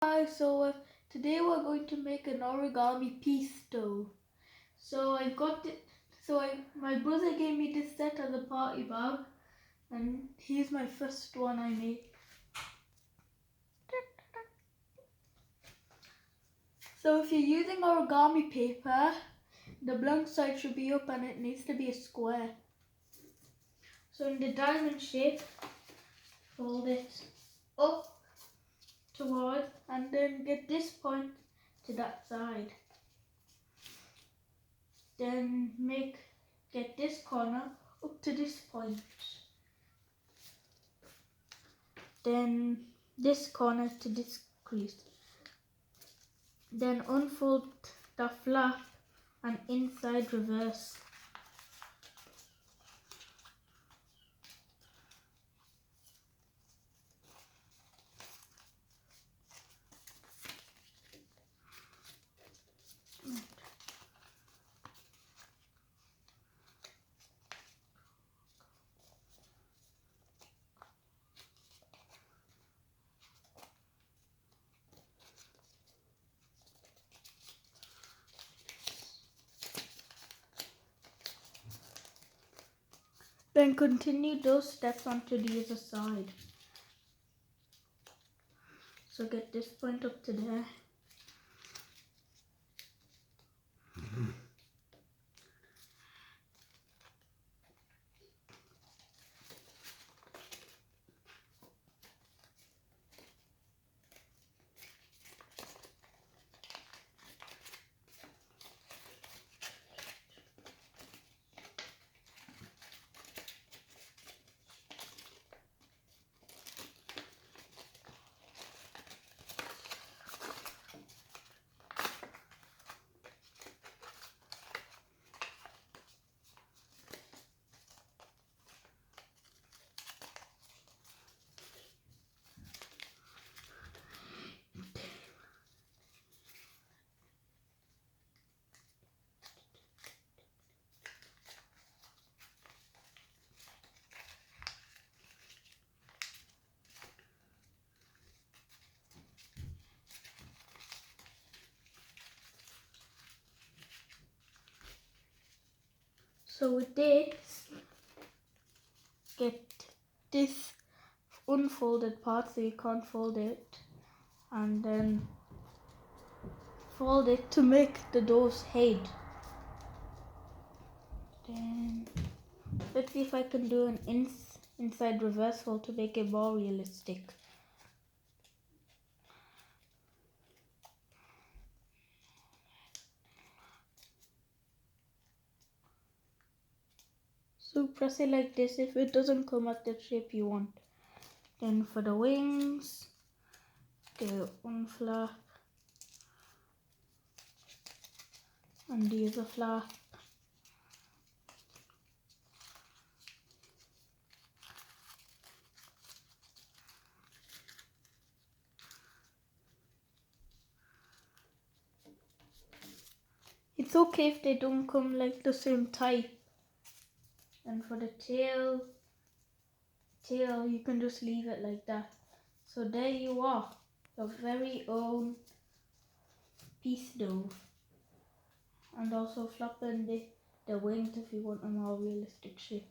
Hi, today we're going to make an origami peace stove. So I got it. My brother gave me this set as a party bag, and here's my first one I made. So if you're using origami paper, the blank side should be up and it needs to be a square. So in the diamond shape, fold it up towards and then get this point to that side. Then get this corner up to this point. Then this corner to this crease. Then unfold the flap and inside reverse. Then continue those steps onto the other side. So get this point up to there. So with this, get this unfolded part so you can't fold it, and then fold it to make the door's head. Then let's see if I can do an inside reverse fold to make it more realistic. So press it like this if it doesn't come at the shape you want. Then for the wings, go one flap and the other flap. It's okay if they don't come like the same type. And for the tail you can just leave it like that. So there you are, your very own peace stove. And also flap in the wings if you want a more realistic shape.